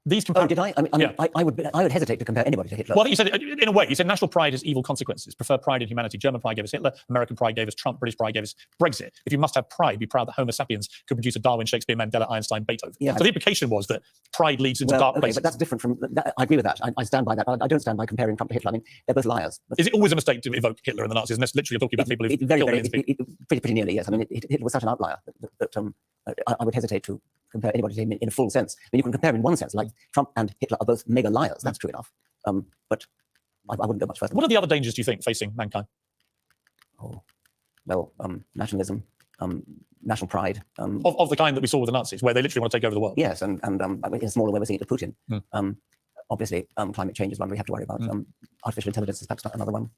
These Oh, did I? I mean, I would hesitate to compare anybody to Hitler. Well, you said, in a way, you said national pride has evil consequences. Prefer pride in humanity. German pride gave us Hitler. American pride gave us Trump. British pride gave us Brexit. If you must have pride, be proud that Homo sapiens could produce a Darwin, Shakespeare, Mandela, Einstein, Beethoven. Yeah. So the implication was that pride leads into dark places. But that's different from that. I agree with that. I stand by that. I don't stand by comparing Trump to Hitler. I mean, they're both liars. Is it always a mistake to evoke Hitler and the Nazis? Unless literally you're talking about people who killed millions of people. Pretty nearly, yes. I mean, Hitler was such an outlier that I would hesitate to compare anybody to him in a full sense. I mean, you can compare in one sense, like Trump and Hitler are both mega liars. That's true enough. But I wouldn't go much further. What are the other dangers, do you think, facing mankind? Oh, well, nationalism, national pride. Of the kind that we saw with the Nazis, where they literally want to take over the world. Yes, and in a smaller way, we're seeing it with Putin. Obviously, climate change is one we have to worry about. Artificial intelligence is perhaps another one.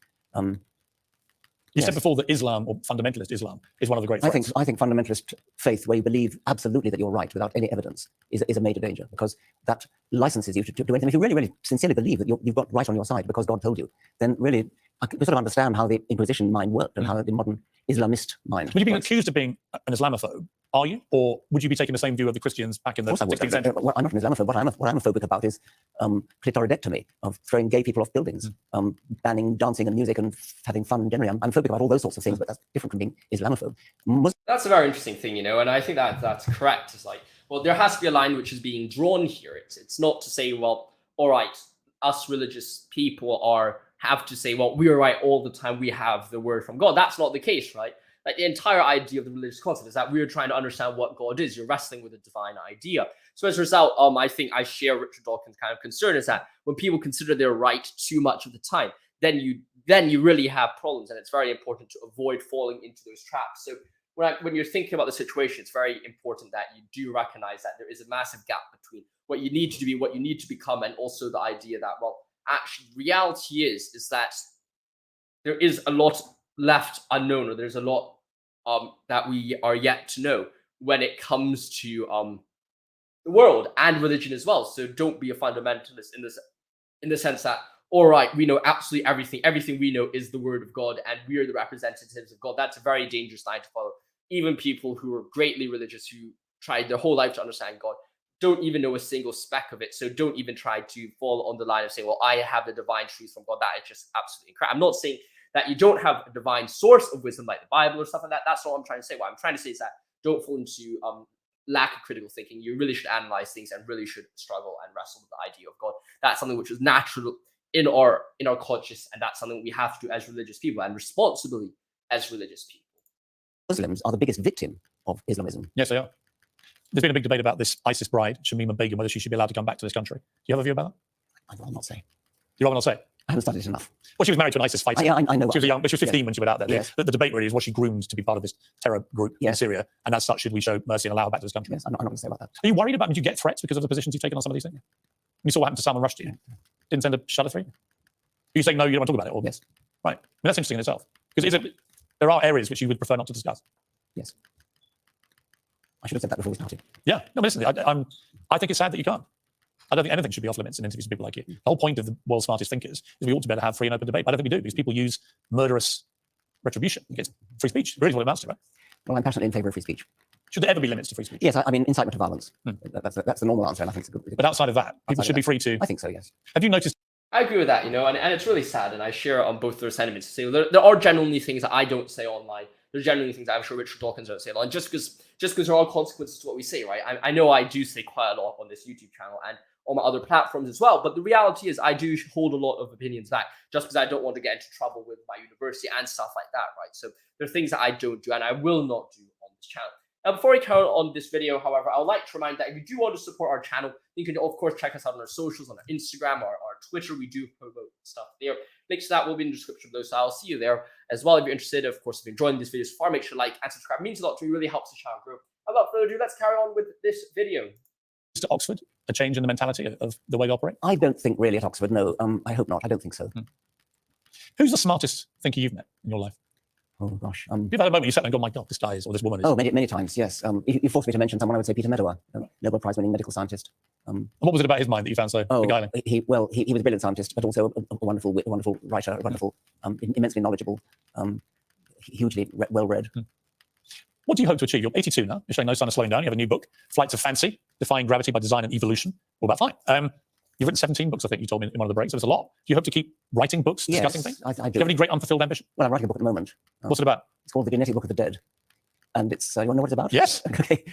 You said before that Islam, or fundamentalist Islam, is one of the great threats. I think fundamentalist faith, where you believe absolutely that you're right without any evidence, is a major danger, because that licenses you to do anything. If you really, really sincerely believe that you've got right on your side because God told you, then really, I can sort of understand how the Inquisition mind worked and how the modern Islamist mind Would you be accused of being an Islamophobe? Are you? Or would you be taking the same view of the Christians back in the 16th century? Well, I'm not an Islamophobe. What I'm phobic about is clitoridectomy, of throwing gay people off buildings, banning dancing and music and having fun generally. I'm phobic about all those sorts of things, but that's different from being Islamophobe. That's a very interesting thing, and I think that's correct. It's like, well, there has to be a line which is being drawn here. It's not to say, well, all right, us religious people have to say, well, we're right all the time. We have the word from God. That's not the case, right? Like, the entire idea of the religious concept is that we're trying to understand what God is. You're wrestling with a divine idea. So as a result, I think I share Richard Dawkins' kind of concern, is that when people consider they're right too much of the time, then you really have problems, and it's very important to avoid falling into those traps. So when you're thinking about the situation, it's very important that you do recognize that there is a massive gap between what you need to be, what you need to become, and also the idea that, well, actually, reality is that there is a lot left unknown, or there's a lot that we are yet to know when it comes to the world and religion as well. So don't be a fundamentalist in the sense that, all right, we know absolutely everything. Everything we know is the word of God, and we are the representatives of God. That's a very dangerous line to follow. Even people who are greatly religious, who tried their whole life to understand God, don't even know a single speck of it. So don't even try to fall on the line of saying, well, I have the divine truth from God. That is just absolutely incorrect. I'm not saying that you don't have a divine source of wisdom like the Bible or stuff like that. That's not what I'm trying to say. What I'm trying to say is that don't fall into lack of critical thinking. You really should analyze things and really should struggle and wrestle with the idea of God. That's something which is natural in our conscious, and that's something we have to do as religious people, and responsibly as religious people. Muslims are the biggest victim of Islamism. Yes, they are. There's been a big debate about this ISIS bride, Shamima Begum, whether she should be allowed to come back to this country. Do you have a view about that? I will not say. You'd rather not say? I haven't studied it enough. Well, she was married to an ISIS fighter. I know. She was young, but she was 15 when she went out there. Yes. The debate really is, was she groomed to be part of this terror group in Syria? And as such, should we show mercy and allow her back to this country? Yes, I'm not going to say about that. Are you worried about, did you get threats because of the positions you've taken on some of these things? You saw what happened to Salman Rushdie. Didn't send a shutter through? Are you saying, no, you don't want to talk about it? Or, yes. Right. I mean, that's interesting in itself. Because there are areas which you would prefer not to discuss. Yes. I should have said that before we started. Yeah. No, but listen, I think it's sad that you can't. I don't think anything should be off limits in interviews with people like you. The whole point of the world's smartest thinkers is we ought to be able to have free and open debate. But I don't think we do, because people use murderous retribution against free speech. Really what it amounts to, right? Well, I'm passionately in favour of free speech. Should there ever be limits to free speech? Yes, I mean, incitement to violence. That's the normal answer, and I think it's a good. But outside of that, people should be free to. I think so, yes. Have you noticed? I agree with that, and it's really sad, and I share on both their sentiments. So there are genuinely things that I don't say online. there's generally things I'm sure Richard Dawkins don't say a lot. And just because there are consequences to what we say, right? I know I do say quite a lot on this YouTube channel and on my other platforms as well. But the reality is I do hold a lot of opinions back just because I don't want to get into trouble with my university and stuff like that, right? So there are things that I don't do and I will not do on this channel. Now, before we carry on this video, however, I would like to remind that if you do want to support our channel, you can, of course, check us out on our socials, on our Instagram or our Twitter. We do promote stuff there. Links to that will be in the description below, so I'll see you there as well. If you're interested, of course, if you're enjoying this video so far, make sure to like and subscribe. It means a lot to me, really helps the channel grow. Without further ado, let's carry on with this video. To Oxford, a change in the mentality of the way we operate? I don't think really at Oxford, no. I hope not. I don't think so. Who's the smartest thinker you've met in your life? Oh, gosh. You've had a moment you sat there and gone, my God, this guy is, or this woman is. Oh, many times, yes. If you forced me to mention someone, I would say Peter Medawar, Nobel Prize-winning medical scientist. And what was it about his mind that you found so beguiling? He was a brilliant scientist, but also a wonderful writer, a wonderful, immensely knowledgeable, hugely well-read. What do you hope to achieve? You're 82 now. You're showing no sign of slowing down. You have a new book, Flights of Fancy, Defying Gravity by Design and Evolution. All about fine. You've written 17 books, I think you told me in one of the breaks. So it's a lot. Do you hope to keep writing books, discussing things? I do. Do you have any great unfulfilled ambition? Well, I'm writing a book at the moment. What's it about? It's called The Genetic Book of the Dead. And it's, you want to know what it's about? Yes. Okay.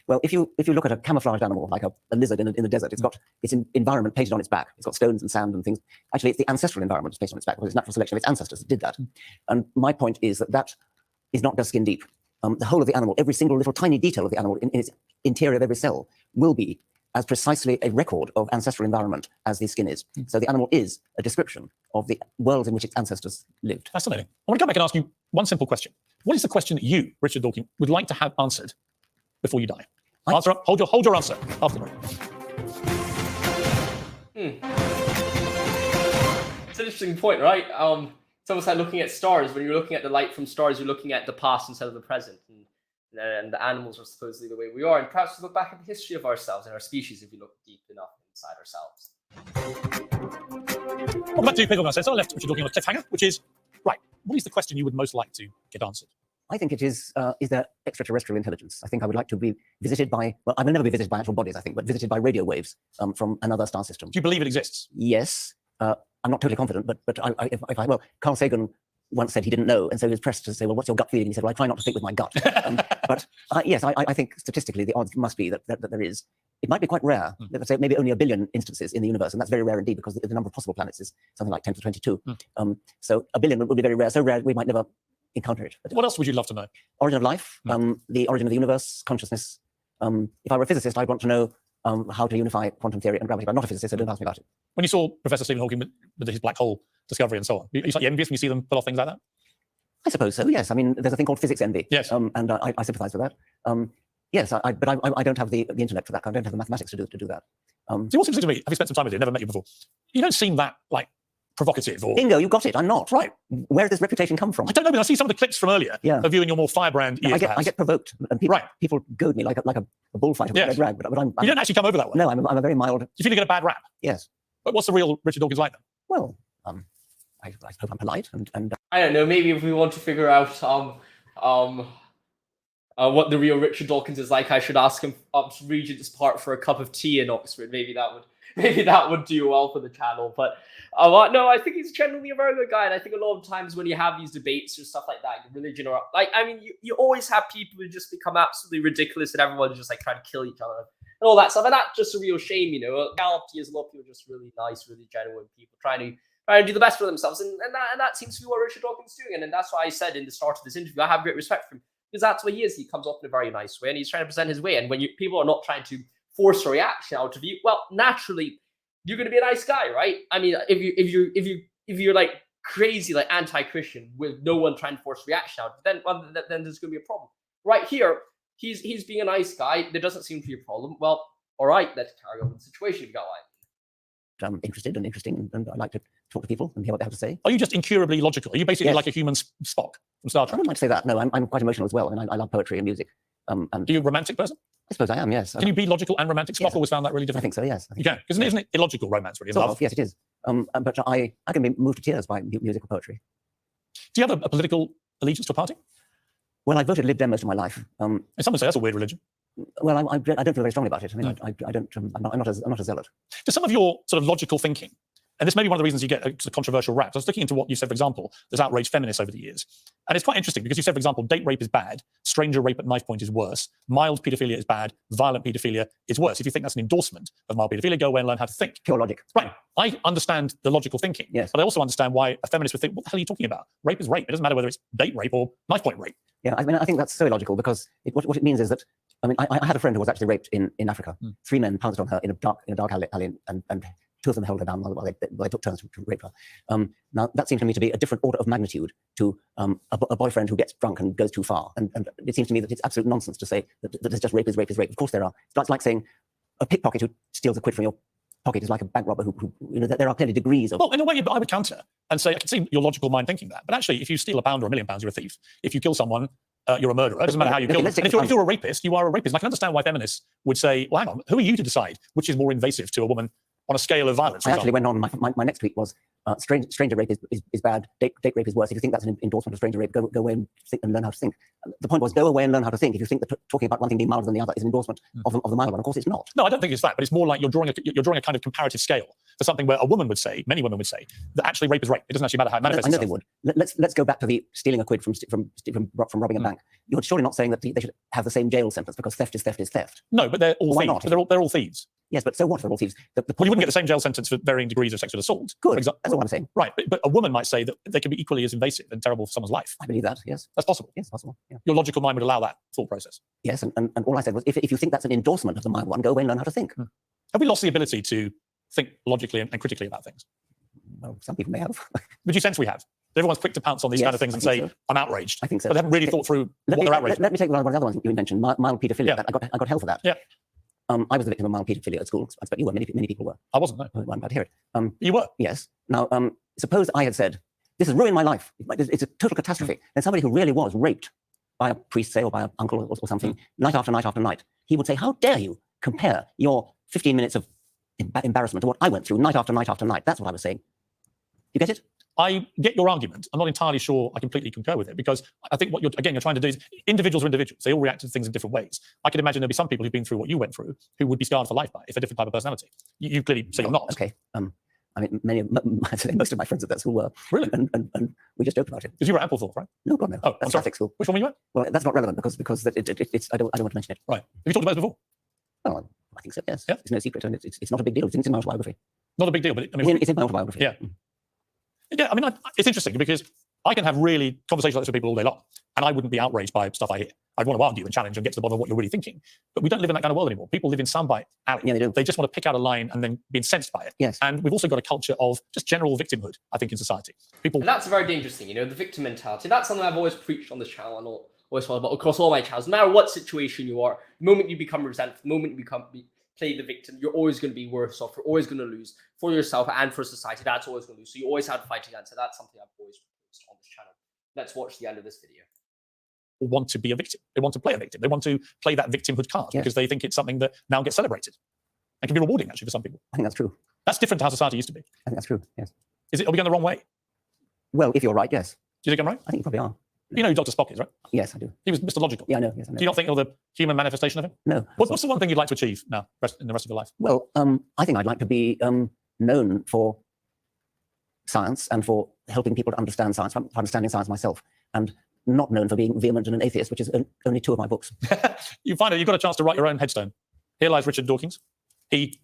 Well, if you look at a camouflaged animal, like a lizard in the desert, it's got its environment painted on its back. It's got stones and sand and things. Actually, it's the ancestral environment that's painted on its back, because it's natural selection of its ancestors that did that. And my point is that is not just skin deep. The whole of the animal, every single little tiny detail of the animal in its interior of every cell will be as precisely a record of ancestral environment as the skin is. So the animal is a description of the worlds in which its ancestors lived. Fascinating. I want to come back and ask you one simple question. What is the question that you, Richard Dawkins, would like to have answered before you die? Answer up. Hold your answer after the break. It's an interesting point, right? It's almost like looking at stars. When you're looking at the light from stars, you're looking at the past instead of the present. And the animals are supposedly the way we are. And perhaps we look back at the history of ourselves and our species if we look deep enough inside ourselves. Welcome back to Pig Uncensored. I left Richard Dawkins on a cliffhanger, which is, right, what is the question you would most like to get answered? I think it is there extraterrestrial intelligence? I think I would like to be visited by, well, I will never be visited by actual bodies, I think, but visited by radio waves from another star system. Do you believe it exists? Yes. I'm not totally confident, but well, Carl Sagan once said he didn't know, and so he was pressed to say, well, what's your gut feeling? He said, well, I try not to think with my gut. But yes, I think statistically the odds must be that there is. It might be quite rare. Let's say maybe only 1 billion instances in the universe, and that's very rare indeed because the number of possible planets is something like 10 to 22. So 1 billion would be very rare, so rare we might never encounter it. But what else would you love to know? Origin of life, the origin of the universe, consciousness. If I were a physicist, I'd want to know how to unify quantum theory and gravity. But I'm not a physicist, so don't ask me about it. When you saw Professor Stephen Hawking with his black hole discovery and so on, are you slightly envious when you see them pull off things like that? I suppose so, yes. I mean, there's a thing called physics envy. Yes. And I sympathize with that. Yes, but I don't have the intellect for that. I don't have the mathematics to do that. So what's interesting to me, having spent some time with you, never met you before, you don't seem that, like, provocative or... Bingo, you got it. I'm not. Right. Where did this reputation come from? I don't know, but I see some of the clips from earlier of you and your more firebrand years, I get provoked, and people goad me like a bullfighter with a red rag. But I'm you don't actually come over that way. No, I'm a very mild... Do you feel you get a bad rap? Yes. But what's the real Richard Dawkins like then? Well, I hope I'm polite and I don't know, maybe if we want to figure out what the real Richard Dawkins is like, I should ask him up to Regent's Park for a cup of tea in Oxford. Maybe that would do well for the channel. But no, I think he's generally a very good guy, and I think a lot of times when you have these debates or stuff like that, religion or like, I mean, you always have people who just become absolutely ridiculous, and everyone's just like trying to kill each other and all that stuff, and that's just a real shame, you know. Reality is a lot of people are just really nice, really genuine people trying to do the best for themselves, and that seems to be what Richard Dawkins is doing, and that's why I said in the start of this interview, I have great respect for him, because that's what he is. He comes off in a very nice way, and he's trying to present his way. And when people are not trying to force a reaction out of you, well, naturally, you're going to be a nice guy, right? I mean, if you're like crazy, like anti-Christian, with no one trying to force a reaction out, then there's going to be a problem. Right here, he's being a nice guy. There doesn't seem to be a problem. Well, all right, let's carry on with the situation. You've got like. I'm interested and interesting, and I like to talk to people and hear what they have to say. Are you just incurably logical? Are you basically like a human Spock from Star I Trek? wouldn't like to say that. No, I'm quite emotional as well, and I love poetry and music. And are you a romantic person? I suppose I am, yes. Can you be logical and romantic? Spock always found that really I difficult. think so, yes. You can, because isn't it illogical romance, really? Sort of, yes, it is. But I can be moved to tears by music or poetry. Do you have a political allegiance to a party? Well, I voted Lib Dem most of my life. And some would say that's a weird religion. Well, I don't feel very strongly about it. I mean, I don't. I'm not a zealot. Does some of your sort of logical thinking and this may be one of the reasons you get a controversial rap. I was looking into what you said, for example, there's outraged feminists over the years. And it's quite interesting because you said, for example, date rape is bad, stranger rape at knife point is worse, mild paedophilia is bad, violent paedophilia is worse. If you think that's an endorsement of mild paedophilia, go away and learn how to think. Pure logic. Right. I understand the logical thinking, yes, but I also understand why a feminist would think, what the hell are you talking about? Rape is rape. It doesn't matter whether it's date rape or knife point rape. Yeah, I mean, I think that's so illogical because what it means is that, I mean, I had a friend who was actually raped in Africa. 3 men pounced on her in a dark alley, and 2 of them held her down while they took turns to rape her. Now, that seems to me to be a different order of magnitude to a boyfriend who gets drunk and goes too far. And it seems to me that it's absolute nonsense to say that it's just rape is rape is rape. Of course there are. It's like saying a pickpocket who steals a quid from your pocket is like a bank robber who there are clearly degrees of... Well, in a way, I would counter and say, I can see your logical mind thinking that. But actually, if you steal £1 or £1 million, you're a thief. If you kill someone, you're a murderer. It doesn't matter how you kill them. And if you're a rapist, you are a rapist. And I can understand why feminists would say, well, hang on, who are you to decide which is more invasive to a woman on a scale of violence? I actually went on, my next tweet was, stranger rape is bad, date rape is worse. If you think that's an endorsement of stranger rape, go away and think and learn how to think. The point was, go away and learn how to think if you think that talking about one thing being milder than the other is an endorsement of the mild one. Of course it's not. No, I don't think it's that, but it's more like you're drawing a kind of comparative scale for something where a woman would say, many women would say, that actually rape is rape. It doesn't actually matter how it manifests I know itself. they would. Let's go back to the stealing a quid from robbing a bank. You're surely not saying that they should have the same jail sentence because theft is theft is theft. No, but they're all Why thieves. not? They're all thieves. Yes, but so what? They're all thieves. Well, you wouldn't get the same jail sentence for varying degrees of sexual assault. Good. That's what I'm saying. Right, but a woman might say that they can be equally as invasive and terrible for someone's life. I believe that, yes. That's possible. Yes, possible. Yeah. Your logical mind would allow that thought process. Yes, and all I said was, if you think that's an endorsement of the mild one, go away and learn how to think. Have we lost the ability to think logically and critically about things? Well, some people may have. Would you sense we have? Everyone's quick to pounce on these kind of things and say, so. I'm outraged. I think so. But they haven't really thought through what they're outraged. Let me take one of the other ones you mentioned, mild paedophilia. Yeah. I got hell for that. Yeah. I was the victim of mild paedophilia at school. I expect you were. Many people were. I wasn't, no. I'm glad to hear it. You were? Yes. Now, suppose I had said, this has ruined my life. It's a total catastrophe. Then somebody who really was raped by a priest, say, or by an uncle or something, night after night after night, he would say, how dare you compare your 15 minutes of embarrassment to what I went through night after night after night. That's what I was saying. You get it? I get your argument. I'm not entirely sure I completely concur with it because I think what you're trying to do is individuals are individuals. They all react to things in different ways. I could imagine there'd be some people who've been through what you went through who would be scarred for life by it if a different type of personality. You clearly say you're not. Okay. I mean, most of my friends at that school were. Really? And we just joked about it. Because you were at Applethorpe, right? No, God, no. Oh, that's Catholic school. Which one were you at? Well, that's not relevant because it's I don't want to mention it. Right. Have you talked about it before? Oh, I think so, yes. Yeah. It's no secret, and it's not a big deal. It's in my autobiography. Not a big deal, but it's in my autobiography. Yeah. Yeah, I mean, it's interesting because I can have really conversations like this with people all day long, and I wouldn't be outraged by stuff I hear. I'd want to argue and challenge and get to the bottom of what you're really thinking. But we don't live in that kind of world anymore. People live in soundbite alley. Yeah, they do. They just want to pick out a line and then be incensed by it. Yes. And we've also got a culture of just general victimhood, I think, in society. And that's very dangerous thing, the victim mentality. That's something I've always preached on this channel and always thought about across all my channels. No matter what situation you are, the moment you become resentful, the moment you play the victim, you're always going to be worse off. You're always going to lose for yourself and for society. That's always going to lose. So you always have to fight against it. That's something I've always proposed on this channel. Let's watch the end of this video. Want to be a victim. They want to play a victim. They want to play that victimhood card because they think it's something that now gets celebrated and can be rewarding, actually, for some people. I think that's true. That's different to how society used to be. I think that's true, yes. Are we going the wrong way? Well, if you're right, yes. Do you think I'm right? I think you probably are. You know who Dr. Spock is, right? Yes, I do. He was Mr. Logical. Yeah, I know. Yes, I know. Do you not think you're the human manifestation of him? No. What's the one thing you'd like to achieve now, in the rest of your life? Well, I think I'd like to be known for science and for helping people to understand science, for understanding science myself, and not known for being vehement and an atheist, which is only 2 of my books. You find it, you've got a chance to write your own headstone. Here lies Richard Dawkins. He...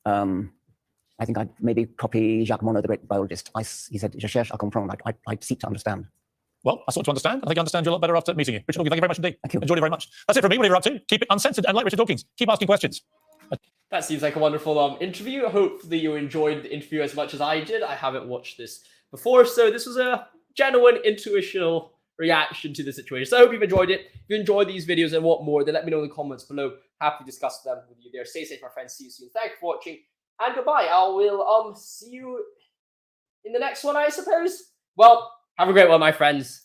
I think I'd maybe copy Jacques Monod, the great biologist. He said, je cherche à comprendre. I seek to understand. Well, I sought to understand. I think I understand you a lot better after meeting you. Richard Dawkins, thank you very much indeed. Thank you. Enjoyed it very much. That's it from me. Whatever you're up to, keep it uncensored and like Richard Dawkins. Keep asking questions. That seems like a wonderful interview. Hopefully you enjoyed the interview as much as I did. I haven't watched this before, so this was a genuine, intuitional reaction to the situation. So I hope you've enjoyed it. If you enjoyed these videos and want more, then let me know in the comments below. Happy to discuss them with you there. Stay safe, my friends. See you soon. Thank you for watching, and goodbye. I will see you in the next one, I suppose. Well, have a great one, my friends.